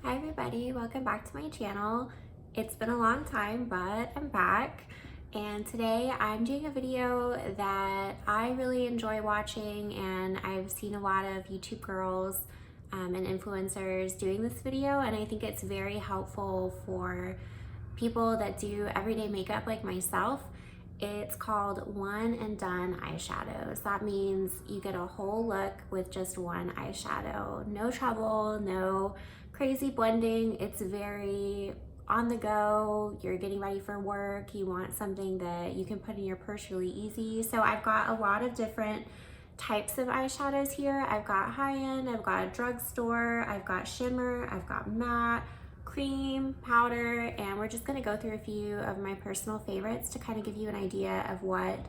Hi everybody, welcome back to my channel. It's been a long time, but I'm back. And today I'm doing a video that I really enjoy watching, and I've seen a lot of YouTube girls and influencers doing this video, and I think it's very helpful for people that do everyday makeup like myself. It's called one and done eyeshadows. That means you get a whole look with just one eyeshadow. No trouble, no crazy blending. It's very on the go. You're getting ready for work. You want something that you can put in your purse really easy. So I've got a lot of different types of eyeshadows here. I've got high-end, I've got drugstore, I've got shimmer, I've got matte, cream, powder, and we're just gonna go through a few of my personal favorites to kind of give you an idea of what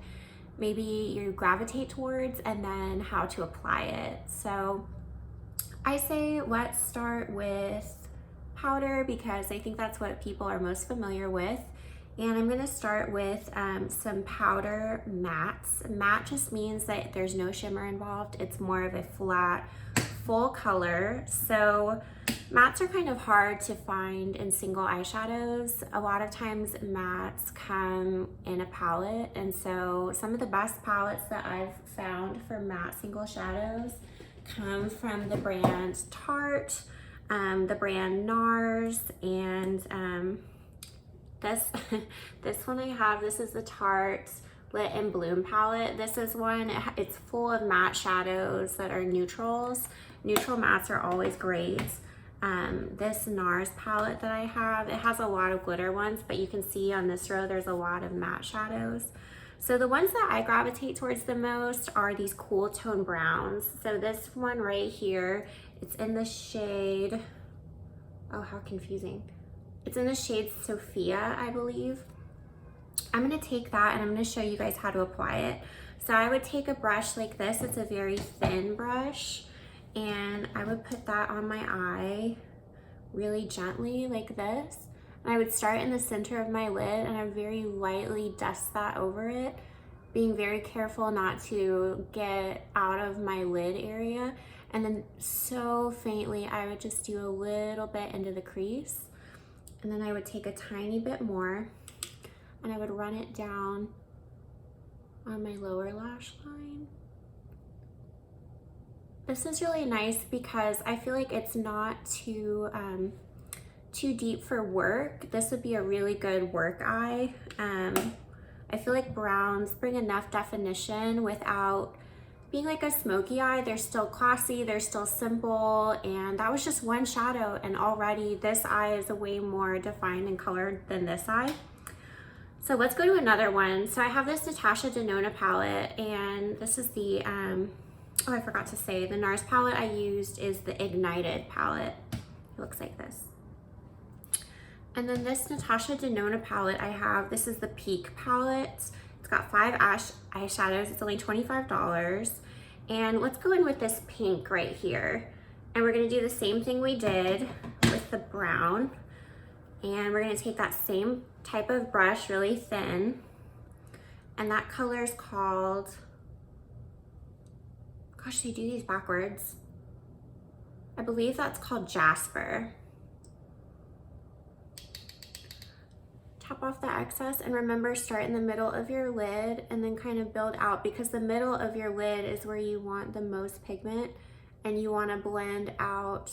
maybe you gravitate towards and then how to apply it. So I say let's start with powder because I think that's what people are most familiar with. And I'm gonna start with some powder mattes. Matte just means that there's no shimmer involved. It's more of a flat, full color. So mattes are kind of hard to find in single eyeshadows. A lot of times mattes come in a palette, and so some of the best palettes that I've found for matte single shadows come from the brand Tarte, the brand NARS, and this one I have. This is the Tarte Lit and Bloom palette. This is one, it's full of matte shadows that are neutrals. Neutral mattes are always great. This NARS palette that I have, it has a lot of glitter ones, but you can see on this row there's a lot of matte shadows. So the ones that I gravitate towards the most are these cool tone browns. So this one right here, it's in the shade, oh how confusing. It's in the shade Sophia, I believe. I'm gonna take that and I'm gonna show you guys how to apply it. So I would take a brush like this, it's a very thin brush, and I would put that on my eye really gently like this. And I would start in the center of my lid and I would very lightly dust that over it, being very careful not to get out of my lid area. And then so faintly, I would just do a little bit into the crease. And then I would take a tiny bit more and I would run it down on my lower lash line. This is really nice because I feel like it's not too deep for work. This would be a really good work eye. I feel like browns bring enough definition without being like a smoky eye. They're still classy, they're still simple, and that was just one shadow, and already this eye is way more defined and colored than this eye. So let's go to another one. So I have this Natasha Denona palette, and this is the, oh I forgot to say, the NARS palette I used is the Ignited palette. It looks like this. And then this Natasha Denona palette I have, this is the Peak palette. It's got 5 eyeshadows, it's only $25. And let's go in with this pink right here. And we're gonna do the same thing we did with the brown. And we're gonna take that same type of brush, really thin. And that color is called, gosh, they do these backwards. I believe that's called Jasper. Tap off the excess, and remember, start in the middle of your lid and then kind of build out, because the middle of your lid is where you want the most pigment, and you want to blend out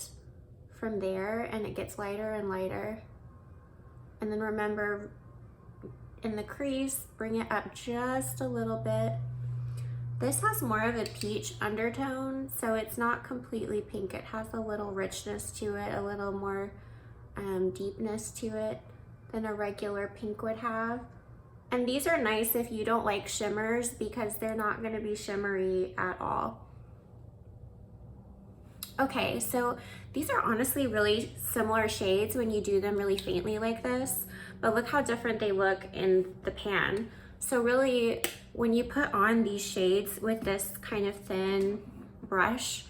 from there, and it gets lighter and lighter. And then remember, in the crease, bring it up just a little bit. This has more of a peach undertone, so it's not completely pink. It has a little richness to it, a little more deepness to it than a regular pink would have. And these are nice if you don't like shimmers, because they're not going to be shimmery at all. Okay, so these are honestly really similar shades when you do them really faintly like this, but look how different they look in the pan. So really, when you put on these shades with this kind of thin brush,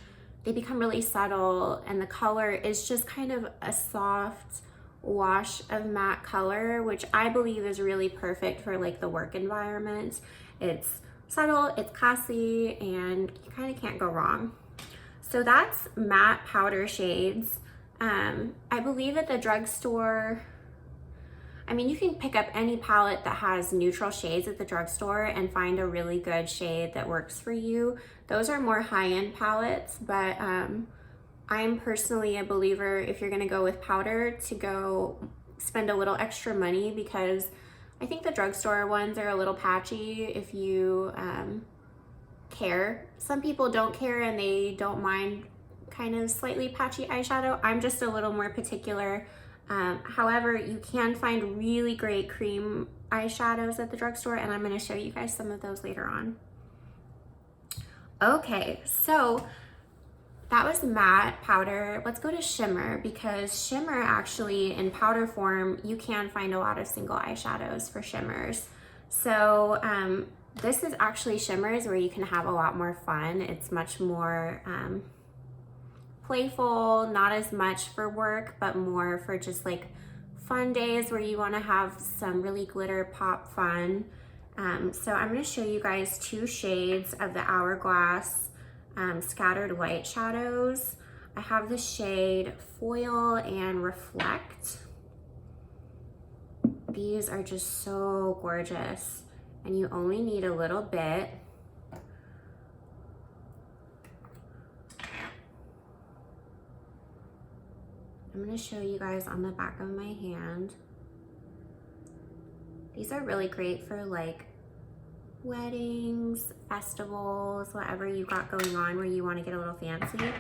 they become really subtle, and the color is just kind of a soft wash of matte color, which I believe is really perfect for like the work environment. It's subtle, it's classy, and you kind of can't go wrong. So that's matte powder shades. I believe at the drugstore, I mean, you can pick up any palette that has neutral shades at the drugstore and find a really good shade that works for you. Those are more high-end palettes, but I'm personally a believer, if you're gonna go with powder, to go spend a little extra money, because I think the drugstore ones are a little patchy if you care. Some people don't care and they don't mind kind of slightly patchy eyeshadow. I'm just a little more particular. However, you can find really great cream eyeshadows at the drugstore, and I'm going to show you guys some of those later on. Okay, so that was matte powder. Let's go to shimmer, because shimmer actually in powder form, you can find a lot of single eyeshadows for shimmers. So this is actually shimmers where you can have a lot more fun. It's much more playful, not as much for work, but more for just like fun days where you want to have some really glitter pop fun. So I'm going to show you guys two shades of the Hourglass scattered light shadows. I have the shade Foil and Reflect. These are just so gorgeous, and you only need a little bit. I'm going to show you guys on the back of my hand. These are really great for like weddings, festivals, whatever you got going on where you want to get a little fancy.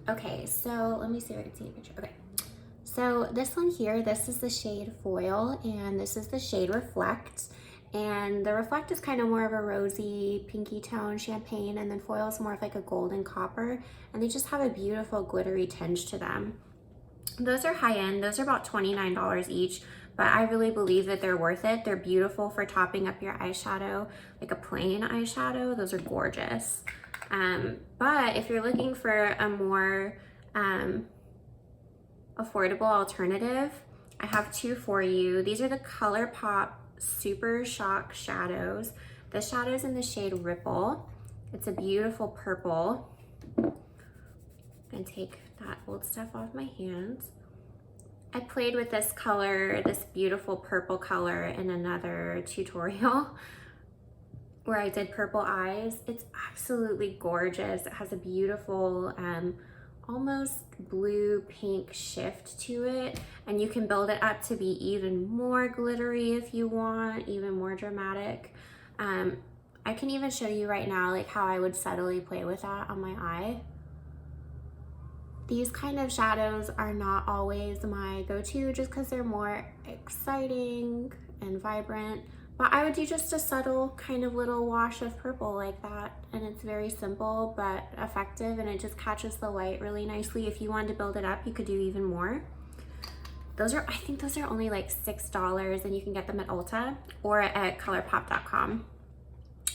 Okay, so let me see if I can see a picture. Okay, so this one here, this is the shade Foil, and this is the shade Reflect. And the Reflect is kind of more of a rosy, pinky tone, champagne, and then Foil is more of like a golden copper, and they just have a beautiful glittery tinge to them. Those are high end. Those are about $29 each, but I really believe that they're worth it. They're beautiful for topping up your eyeshadow, like a plain eyeshadow. Those are gorgeous. But if you're looking for a more affordable alternative, I have two for you. These are the ColourPop Super Shock Shadows. The shadow's in the shade Ripple. It's a beautiful purple. And take that old stuff off my hands. I played with this color, this beautiful purple color, in another tutorial where I did purple eyes. It's absolutely gorgeous. It has a beautiful almost blue pink shift to it, and you can build it up to be even more glittery if you want, even more dramatic. I can even show you right now like how I would subtly play with that on my eye. These kind of shadows are not always my go-to just because they're more exciting and vibrant, but I would do just a subtle kind of little wash of purple like that, and it's very simple but effective, and it just catches the light really nicely. If you wanted to build it up, you could do even more. Those are, I think those are only like $6, and you can get them at Ulta or at ColourPop.com.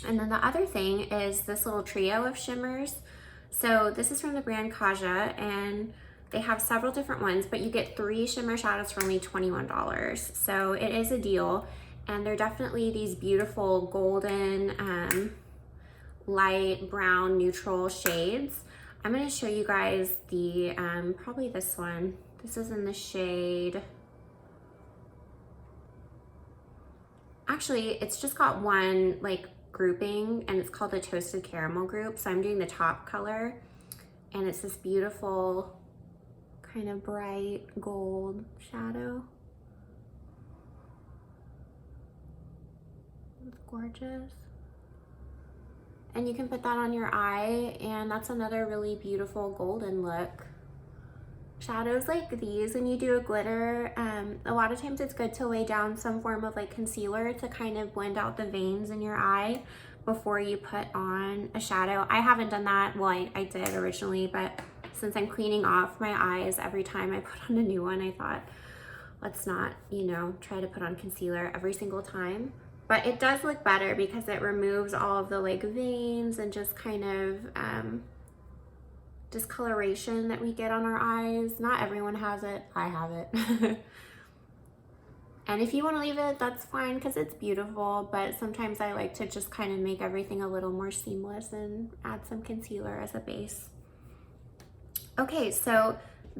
And then the other thing is this little trio of shimmers. So this is from the brand Kaja, and they have several different ones, but you get 3 shimmer shadows for only $21. So it is a deal, and they're definitely these beautiful golden, light brown neutral shades. I'm going to show you guys the, probably this one. This is in the shade, actually it's just got one like grouping, and it's called the Toasted Caramel group. So I'm doing the top color, and it's this beautiful kind of bright gold shadow. It's gorgeous. And you can put that on your eye, and that's another really beautiful golden look. Shadows like these, when you do a glitter, a lot of times it's good to lay down some form of like concealer to kind of blend out the veins in your eye before you put on a shadow. I haven't done that. Well, I did originally, but since I'm cleaning off my eyes every time I put on a new one, I thought, let's not, you know, try to put on concealer every single time. But it does look better because it removes all of the like veins and just kind of discoloration that we get on our eyes. Not everyone has it. I have it. And if you want to leave it, that's fine because it's beautiful, but sometimes I like to just kind of make everything a little more seamless and add some concealer as a base. Okay, so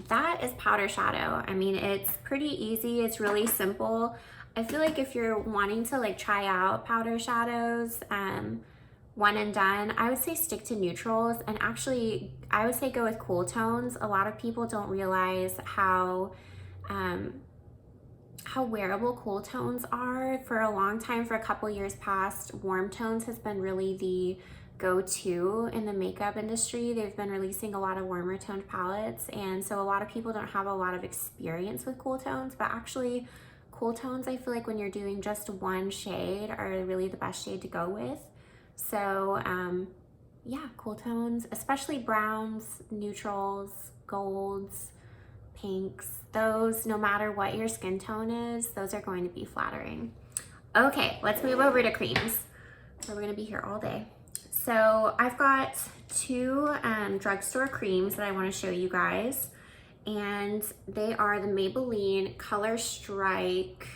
that is powder shadow. I mean, it's pretty easy. It's really simple. I feel like if you're wanting to like try out powder shadows, one and done, I would say stick to neutrals, and actually I would say go with cool tones. A lot of people don't realize how wearable cool tones are. For a long time, for a couple years past, warm tones has been really the go-to in the makeup industry. They've been releasing a lot of warmer toned palettes, and so a lot of people don't have a lot of experience with cool tones, but actually cool tones, I feel like when you're doing just one shade, are really the best shade to go with. So yeah, cool tones, especially browns, neutrals, golds, pinks, those, no matter what your skin tone is, those are going to be flattering. Okay, let's move over to creams. So we're gonna be here all day. So I've got two drugstore creams that I wanna show you guys, and they are the Maybelline Color Strike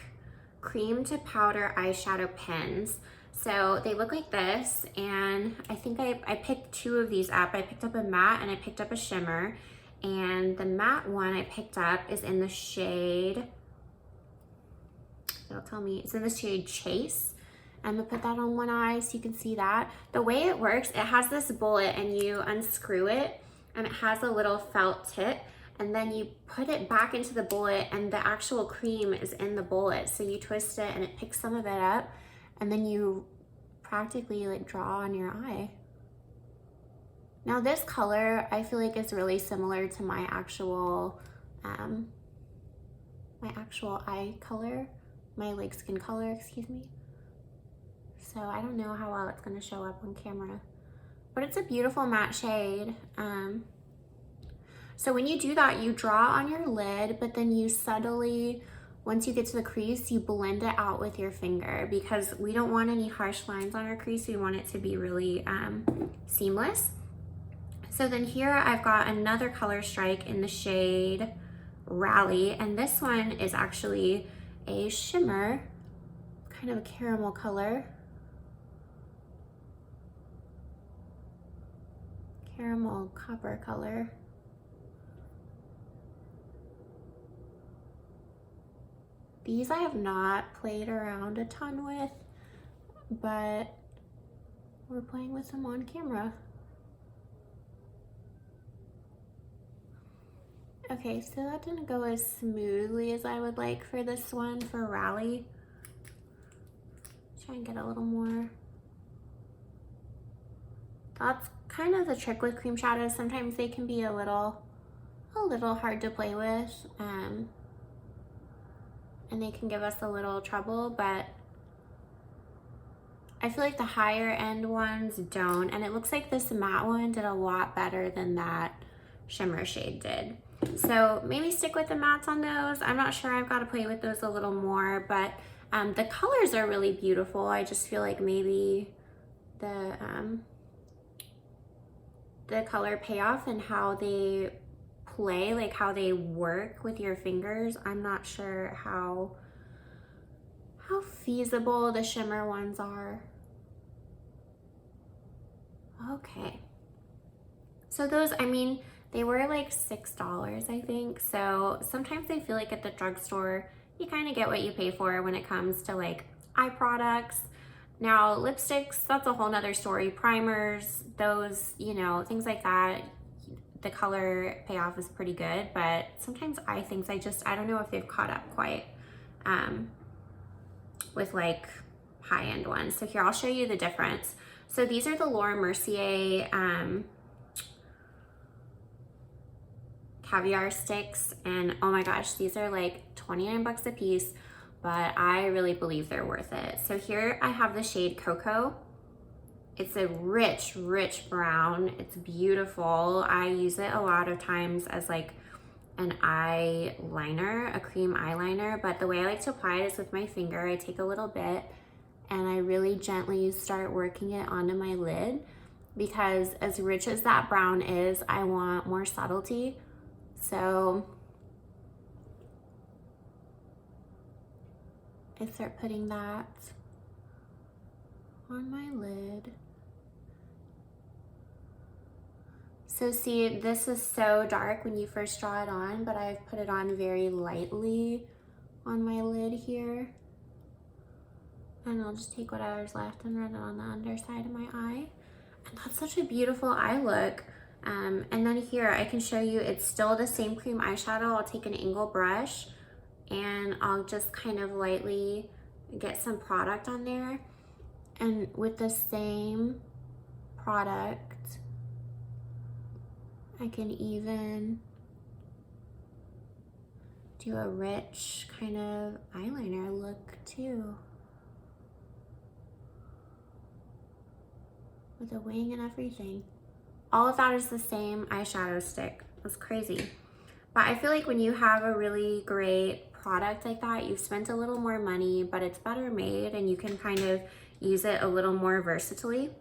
Cream to Powder Eyeshadow Pens. So they look like this, and I think I picked two of these up. I picked up a matte and I picked up a shimmer, and the matte one I picked up is in the shade, it'll tell me, it's in the shade Chase. I'm gonna put that on one eye so you can see that. The way it works, it has this bullet and you unscrew it, and it has a little felt tip, and then you put it back into the bullet and the actual cream is in the bullet. So you twist it and it picks some of it up, and then you practically like draw on your eye. Now this color, I feel like it's really similar to my actual eye color, my like skin color, excuse me. So I don't know how well it's gonna show up on camera, but it's a beautiful matte shade. So when you do that, you draw on your lid, but then you subtly, once you get to the crease, you blend it out with your finger, because we don't want any harsh lines on our crease. We want it to be really seamless. So then here I've got another Color Strike in the shade Rally, and this one is actually a shimmer, kind of a caramel color. Caramel copper color. These I have not played around a ton with, but we're playing with them on camera. Okay, so that didn't go as smoothly as I would like for this one, for Rally. Try and get a little more. That's kind of the trick with cream shadows. Sometimes they can be a little hard to play with, and they can give us a little trouble, but I feel like the higher end ones don't, and it looks like this matte one did a lot better than that shimmer shade did. So maybe stick with the mattes on those. I'm not sure, I've got to play with those a little more, but the colors are really beautiful. I just feel like maybe the color payoff and how they play, like how they work with your fingers, I'm not sure how feasible the shimmer ones are. Okay, so those, I mean, they were like $6, I think. So sometimes I feel like at the drugstore, you kind of get what you pay for when it comes to like eye products. Now lipsticks, that's a whole nother story. Primers, those, you know, things like that, the color payoff is pretty good, but sometimes eye things, I don't know if they've caught up quite with like high-end ones. So here, I'll show you the difference. So these are the Laura Mercier Caviar sticks, and oh my gosh, these are like 29 bucks a piece, but I really believe they're worth it. So here I have the shade Cocoa. It's a rich, rich brown. It's beautiful. I use it a lot of times as like an eyeliner, a cream eyeliner, but the way I like to apply it is with my finger. I take a little bit and I really gently start working it onto my lid, because as rich as that brown is, I want more subtlety. So I start putting that on my lid. So see, this is so dark when you first draw it on, but I've put it on very lightly on my lid here. And I'll just take whatever's left and run it on the underside of my eye. And that's such a beautiful eye look. And then here I can show you, it's still the same cream eyeshadow. I'll take an angle brush and I'll just kind of lightly get some product on there. And with the same product, I can even do a rich kind of eyeliner look too. With a wing and everything. All of that is the same eyeshadow stick. That's crazy. But I feel like when you have a really great product like that, you've spent a little more money, but it's better made and you can kind of use it a little more versatilely.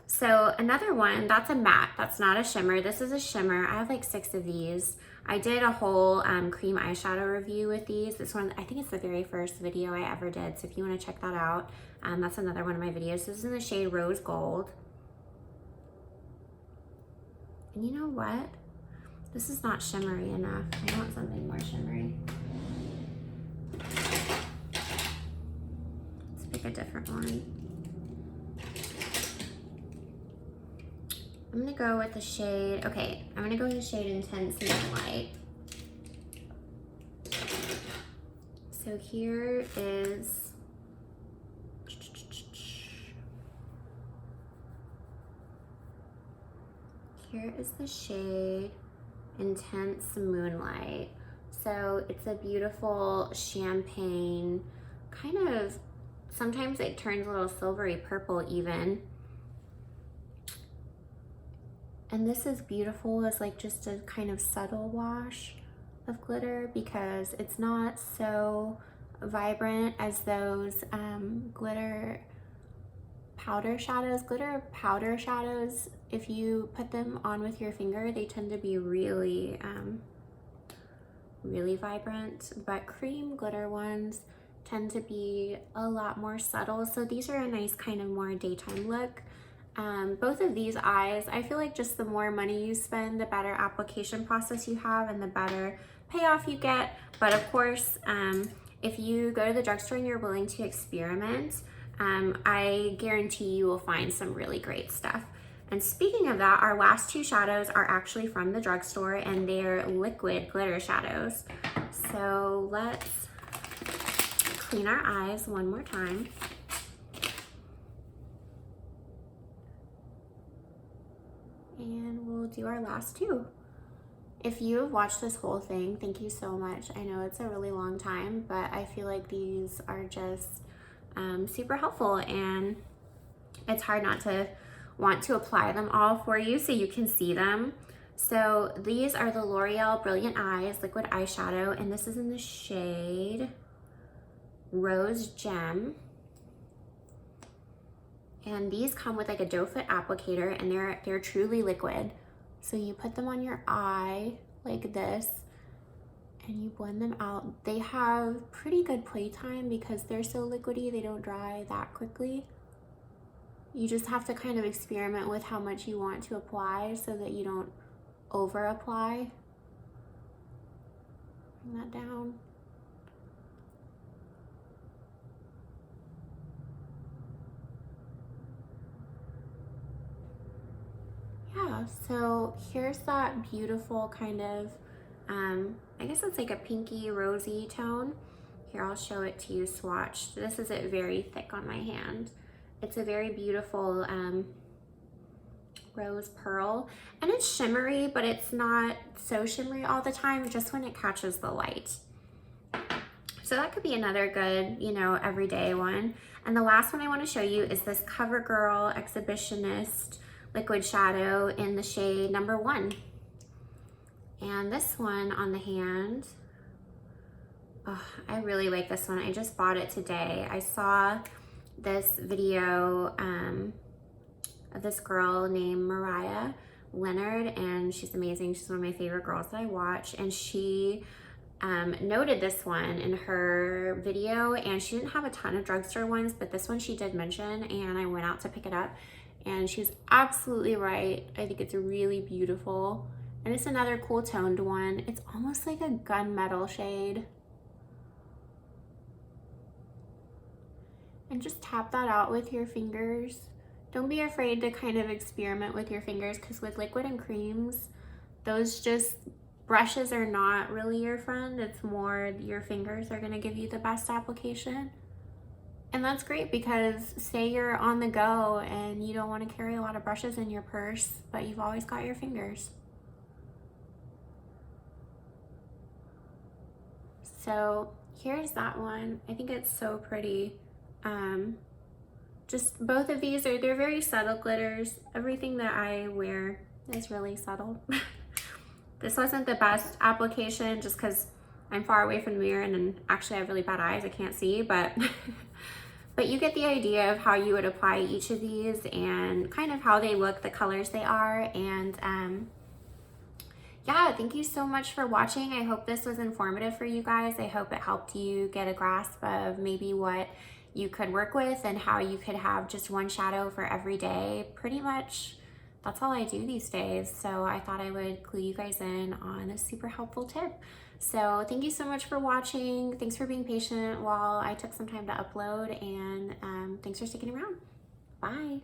So another one, that's a matte, that's not a shimmer. This is a shimmer. I have like 6 of these. I did a whole cream eyeshadow review with these. This one, I think it's the very first video I ever did. So if you wanna check that out, that's another one of my videos. This is in the shade Rose Gold. And you know what? This is not shimmery enough. I want something more shimmery. Let's pick a different one. I'm gonna go with the shade, okay, I'm gonna go with the shade Intense Moonlight. So here is, here is the shade Intense Moonlight. So it's a beautiful champagne, kind of, sometimes it turns a little silvery purple even. And this is beautiful as like just a kind of subtle wash of glitter because it's not so vibrant as those glitter powder shadows. Glitter powder shadows, if you put them on with your finger, they tend to be really, really vibrant, but cream glitter ones tend to be a lot more subtle. So these are a nice kind of more daytime look. Both of these eyes, I feel like just the more money you spend, the better application process you have and the better payoff you get. But of course, if you go to the drugstore and you're willing to experiment, I guarantee you will find some really great stuff. And speaking of that, our last 2 shadows are actually from the drugstore and they're liquid glitter shadows. So let's clean our eyes one more time. And we'll do our last 2. If you've watched this whole thing, thank you so much. I know it's a really long time, but I feel like these are just super helpful and it's hard not to want to apply them all for you so you can see them. So these are the L'Oreal Brilliant Eyes Liquid Eyeshadow, and this is in the shade Rose Gem. And these come with like a doe foot applicator and they're truly liquid. So you put them on your eye like this and you blend them out. They have pretty good playtime because they're so liquidy, they don't dry that quickly. You just have to kind of experiment with how much you want to apply so that you don't over apply. Bring that down. Yeah, so here's that beautiful kind of, I guess it's like a pinky rosy tone. Here, I'll show it to you swatched. This is it very thick on my hand. It's a very beautiful rose pearl, and it's shimmery, but it's not so shimmery all the time, just when it catches the light. So that could be another good, you know, everyday one. And the last one I want to show you is this CoverGirl Exhibitionist liquid shadow in the shade number 1. And this one on the hand, oh, I really like this one. I just bought it today. I saw this video of this girl named Mariah Leonard, and she's amazing. She's one of my favorite girls that I watch, and she noted this one in her video, and she didn't have a ton of drugstore ones, but this one she did mention, and I went out to pick it up. and she's absolutely right. I think it's really beautiful. And it's another cool toned one. It's almost like a gunmetal shade. And just tap that out with your fingers. Don't be afraid to kind of experiment with your fingers, because with liquid and creams, those just brushes are not really your friend. It's more your fingers are gonna give you the best application. And that's great, because say you're on the go and you don't want to carry a lot of brushes in your purse, but you've always got your fingers. So here's that one. I think it's so pretty. Just both of these they're very subtle glitters. Everything that I wear is really subtle. This wasn't the best application just because I'm far away from the mirror, and actually I have really bad eyes, I can't see, but but you get the idea of how you would apply each of these and kind of how they look, the colors they are. And yeah, thank you so much for watching. I hope this was informative for you guys. I hope it helped you get a grasp of maybe what you could work with and how you could have just one shadow for every day. Pretty much that's all I do these days. So I thought I would clue you guys in on a super helpful tip. So thank you so much for watching. Thanks for being patient while I took some time to upload, and thanks for sticking around. Bye.